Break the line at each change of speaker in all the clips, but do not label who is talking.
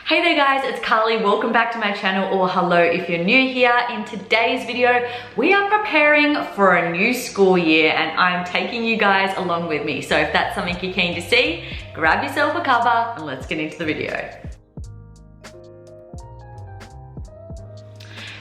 Hey there guys, it's Carly. Welcome back to my channel, or hello if you're new here. In today's video, we are preparing for a new school year and I'm taking you guys along with me. So if that's something you're keen to see, grab yourself a cover and let's get into the video.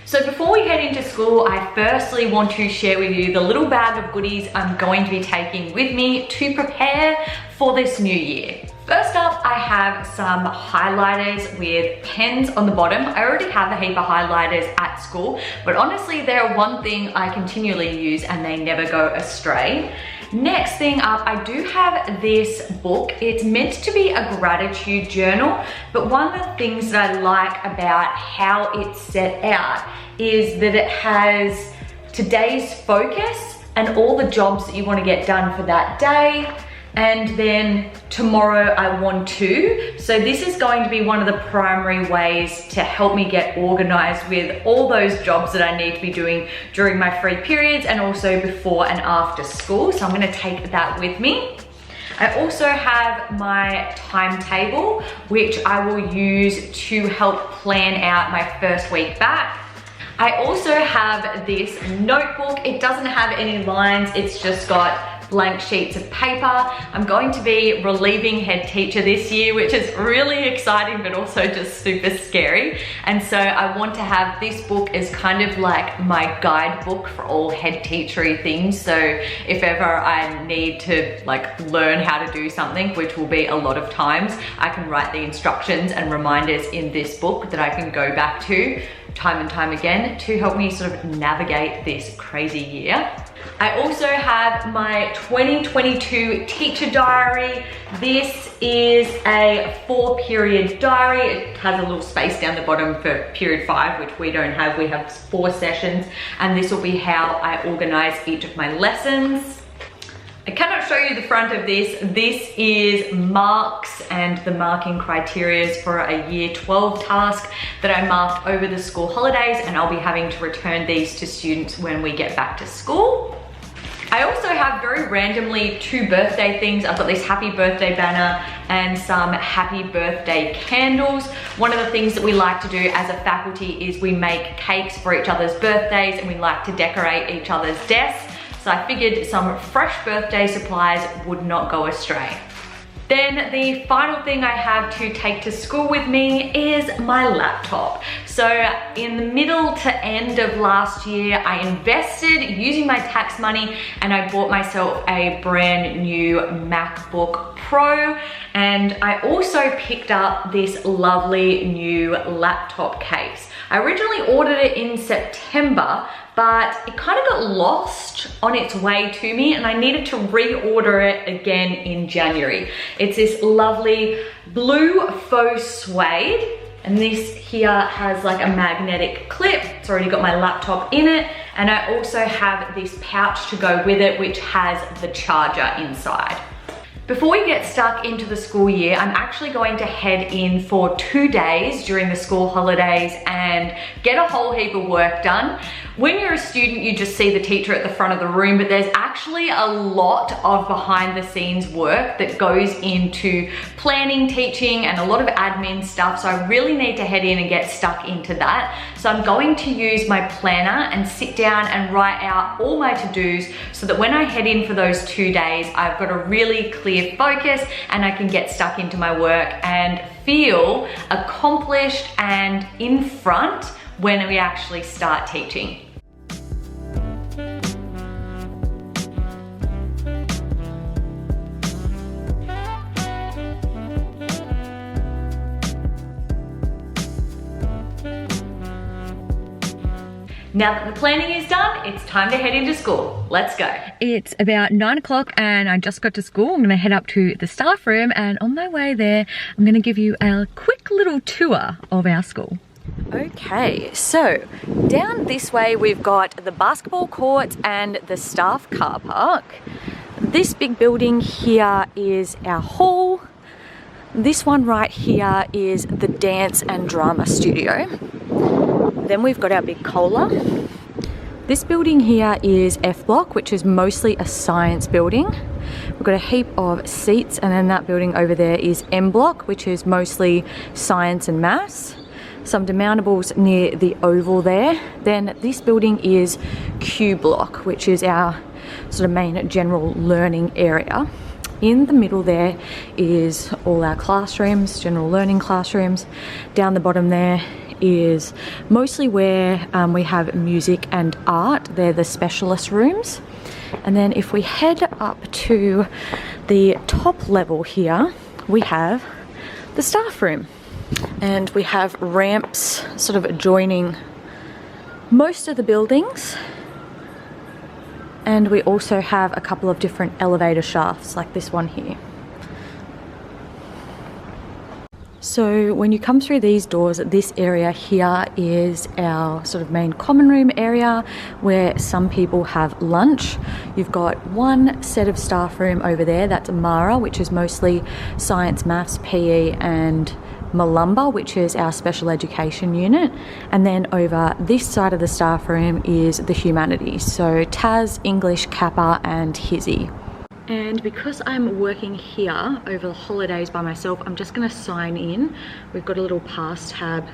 So before we head into school, I firstly want to share with you the little bag of goodies I'm going to be taking with me to prepare for this new year. First up, I have some highlighters with pens on the bottom. I already have a heap of highlighters at school, but honestly, they're one thing I continually use and they never go astray. Next thing up, I do have this book. It's meant to be a gratitude journal, but one of the things that I like about how it's set out is that it has today's focus and all the jobs that you want to get done for that day. And then tomorrow I want to. So this is going to be one of the primary ways to help me get organized with all those jobs that I need to be doing during my free periods and also before and after school. So I'm gonna take that with me. I also have my timetable, which I will use to help plan out my first week back. I also have this notebook. It doesn't have any lines, it's just got blank sheets of paper. I'm going to be relieving head teacher this year, which is really exciting, but also just super scary. And so I want to have this book as kind of like my guidebook for all head teachery things. So if ever I need to like learn how to do something, which will be a lot of times, I can write the instructions and reminders in this book that I can go back to time and time again to help me sort of navigate this crazy year. I also have my 2022 teacher diary. This is a 4-period diary. It has a little space down the bottom for period 5, which we don't have. We have 4 sessions, and this will be how I organize each of my lessons. I cannot show you the front of this. This is marks and the marking criteria for a year 12 task that I marked over the school holidays, and I'll be having to return these to students when we get back to school. I also have very randomly 2 birthday things. I've got this happy birthday banner and some happy birthday candles. One of the things that we like to do as a faculty is we make cakes for each other's birthdays and we like to decorate each other's desks. So I figured some fresh birthday supplies would not go astray. Then the final thing I have to take to school with me is my laptop. So in the middle to end of last year, I invested using my tax money and I bought myself a brand new MacBook Pro. And I also picked up this lovely new laptop case. I originally ordered it in September, but it kind of got lost on its way to me and I needed to reorder it again in January. It's this lovely blue faux suede, and this here has like a magnetic clip. It's already got my laptop in it, and I also have this pouch to go with it, which has the charger inside. Before we get stuck into the school year, I'm actually going to head in for 2 days during the school holidays and get a whole heap of work done. When you're a student, you just see the teacher at the front of the room, but there's actually a lot of behind the scenes work that goes into planning, teaching, and a lot of admin stuff. So I really need to head in and get stuck into that. So I'm going to use my planner and sit down and write out all my to-dos so that when I head in for those 2 days, I've got a really clear focus and I can get stuck into my work and feel accomplished and in front when we actually start teaching. Now that the planning is done, it's time to head into school. Let's go. It's about 9 o'clock and I just got to school. I'm gonna head up to the staff room, and on my way there, I'm gonna give you a quick little tour of our school. Okay, so down this way we've got the basketball courts and the staff car park. This big building here is our hall. This one right here is the dance and drama studio. Then we've got our big cola. This building here is F block, which is mostly a science building. We've got a heap of seats, and then that building over there is M block, which is mostly science and maths. Some demountables near the oval there. Then this building is Q block, which is our sort of main general learning area. In the middle there is all our classrooms, general learning classrooms. Down the bottom there is mostly where we have music and art. They're the specialist rooms. And then if we head up to the top level here, we have the staff room. And we have ramps sort of adjoining most of the buildings. And we also have a couple of different elevator shafts like this one here. So when you come through these doors, this area here is our sort of main common room area where some people have lunch. You've got one set of staff room over there, that's Mara, which is mostly science, maths, PE and Malumba, which is our special education unit. And then over this side of the staff room is the humanities, so Tas, English, Kappa and Hizzy. And because I'm working here over the holidays by myself, I'm just going to sign in. We've got a little pass tab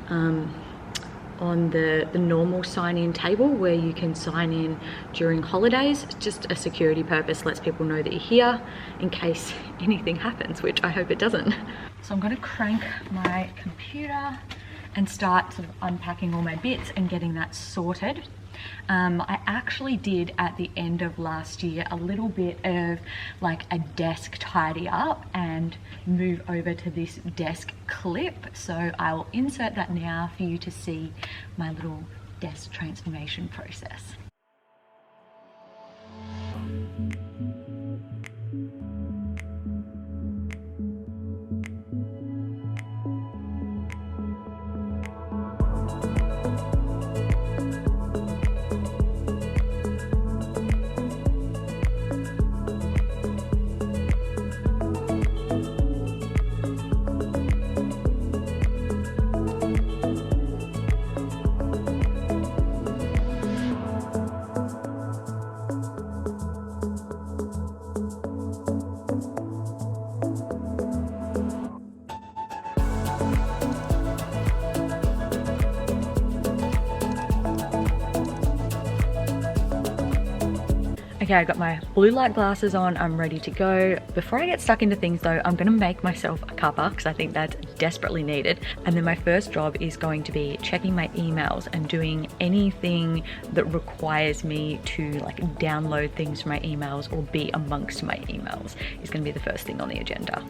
on the normal sign-in table where you can sign in during holidays. Just a security purpose, lets people know that you're here in case anything happens, which I hope it doesn't. So I'm going to crank my computer and start sort of unpacking all my bits and getting that sorted. I actually did at the end of last year a little bit of like a desk tidy up and move over to this desk clip, so I will insert that now for you to see my little desk transformation process. Okay, I got my blue light glasses on, I'm ready to go. Before I get stuck into things though, I'm gonna make myself a cuppa because I think that's desperately needed. And then my first job is going to be checking my emails and doing anything that requires me to like download things from my emails or be amongst my emails is gonna be the first thing on the agenda.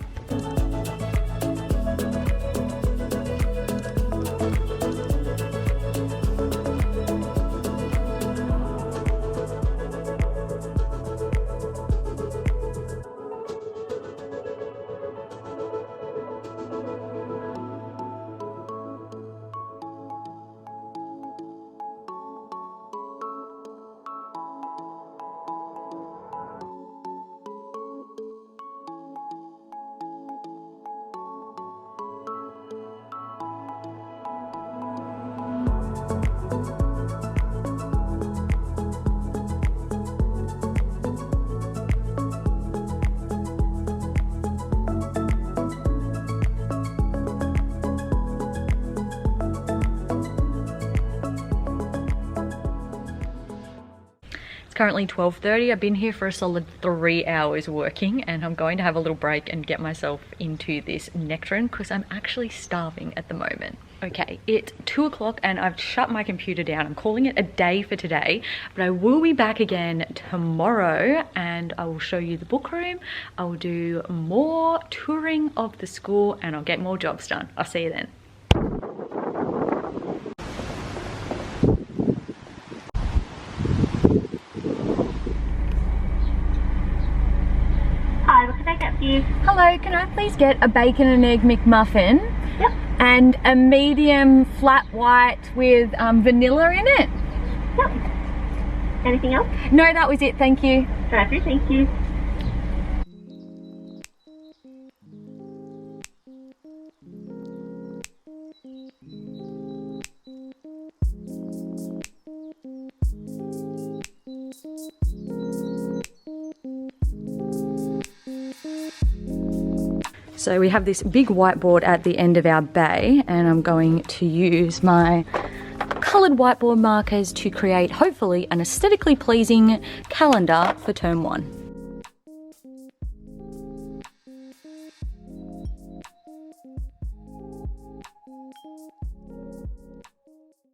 It's currently 12:30. I've been here for a solid 3 hours working, and I'm going to have a little break and get myself into this nectarine because I'm actually starving at the moment. Okay, it's 2 o'clock and I've shut my computer down. I'm calling it a day for today, but I will be back again tomorrow and I will show you the book room. I will do more touring of the school and I'll get more jobs done. I'll see you then.
Hi, what can I get for you?
Hello, can I please get a bacon and egg McMuffin?
Yep.
And a medium flat white with vanilla in it?
Yep. Anything else?
No, that was it, thank you.
Drive through, thank you.
So we have this big whiteboard at the end of our bay, and I'm going to use my coloured whiteboard markers to create, hopefully, an aesthetically pleasing calendar for term 1.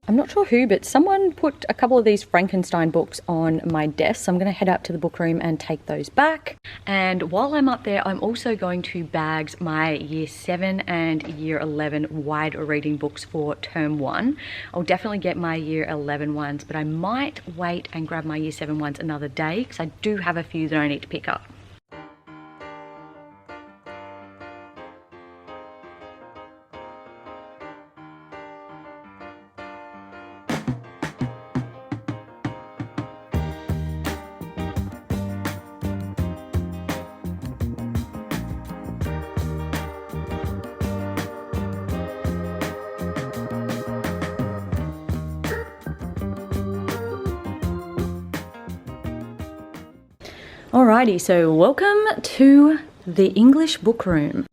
I'm not sure who, but someone put a couple of these Frankenstein books on my desk, so I'm going to head up to the book room and take those back. And while I'm up there, I'm also going to bag my Year 7 and Year 11 wide reading books for term 1. I'll definitely get my Year 11 ones, but I might wait and grab my Year 7 ones another day because I do have a few that I need to pick up. Alrighty, so welcome to the English book room.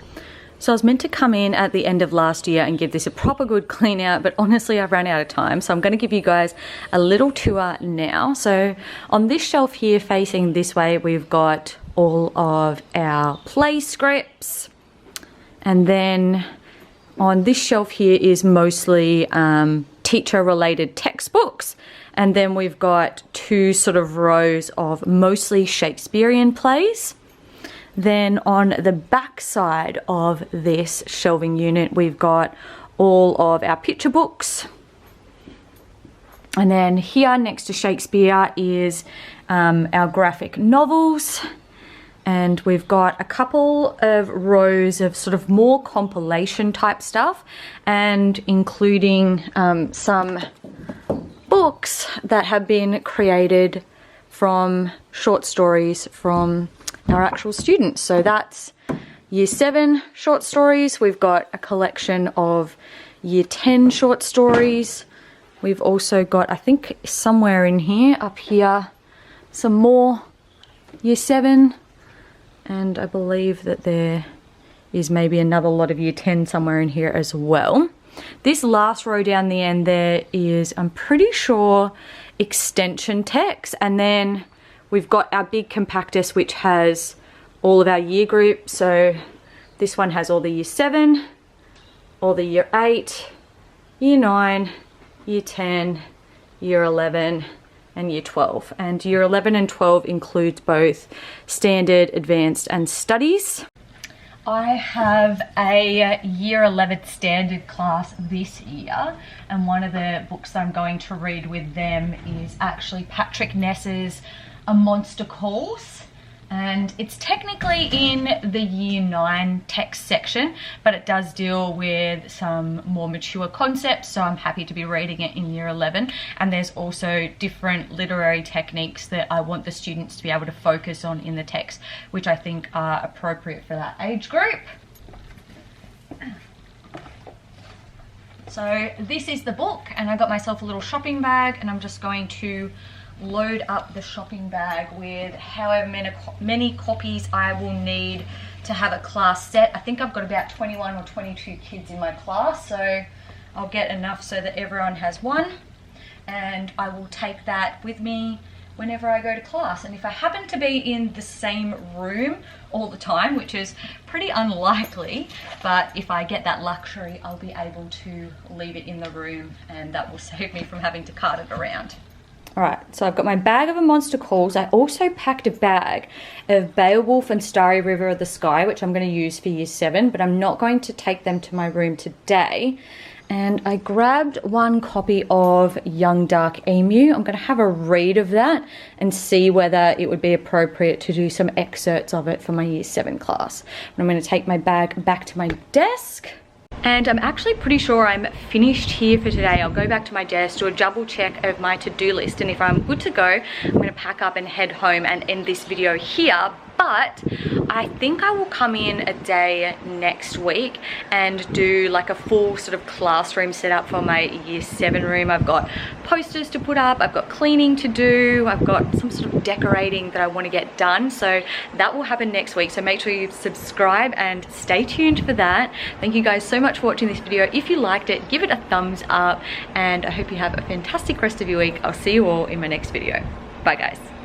So I was meant to come in at the end of last year and give this a proper good clean out, but honestly I've run out of time, so I'm going to give you guys a little tour now. So on this shelf here facing this way, we've got all of our play scripts, and then on this shelf here is mostly teacher related textbooks. And then we've got two sort of rows of mostly Shakespearean plays. Then on the back side of this shelving unit, we've got all of our picture books. And then here next to Shakespeare is our graphic novels. And we've got a couple of rows of sort of more compilation type stuff, and including some books that have been created from short stories from our actual students. So that's Year 7 short stories. We've got a collection of Year 10 short stories. We've also got, I think somewhere in here, up here, some more Year 7. And I believe that there is maybe another lot of Year 10 somewhere in here as well. This last row down the end there is, I'm pretty sure, extension text. And then we've got our big compactus, which has all of our year groups. So this one has all the Year 7, all the Year 8, Year 9, Year 10, Year 11, and Year 12. And Year 11 and 12 includes both standard, advanced, and studies. I have a Year 11 standard class this year, and one of the books that I'm going to read with them is actually Patrick Ness's A Monster Calls. And it's technically in the Year 9 text section, but it does deal with some more mature concepts, so I'm happy to be reading it in Year 11. And there's also different literary techniques that I want the students to be able to focus on in the text, which I think are appropriate for that age group. So this is the book, and I got myself a little shopping bag, and I'm just going to load up the shopping bag with however many copies I will need to have a class set. I think I've got about 21 or 22 kids in my class, so I'll get enough so that everyone has one, and I will take that with me whenever I go to class. And if I happen to be in the same room all the time, which is pretty unlikely, but if I get that luxury, I'll be able to leave it in the room, and that will save me from having to cart it around. Alright, so I've got my bag of A Monster Calls. I also packed a bag of Beowulf and Starry River of the Sky, which I'm going to use for Year 7, but I'm not going to take them to my room today. And I grabbed one copy of Young Dark Emu. I'm going to have a read of that and see whether it would be appropriate to do some excerpts of it for my Year 7 class. And I'm going to take my bag back to my desk. And I'm actually pretty sure I'm finished here for today. I'll go back to my desk, do a double check of my to-do list, and if I'm good to go, I'm going to pack up and head home and end this video here. But But I think I will come in a day next week and do like a full sort of classroom setup for my year 7 room. I've got posters to put up, I've got cleaning to do, I've got some sort of decorating that I want to get done. So that will happen next week. So make sure you subscribe and stay tuned for that. Thank you guys so much for watching this video. If you liked it, give it a thumbs up, and I hope you have a fantastic rest of your week. I'll see you all in my next video. Bye guys.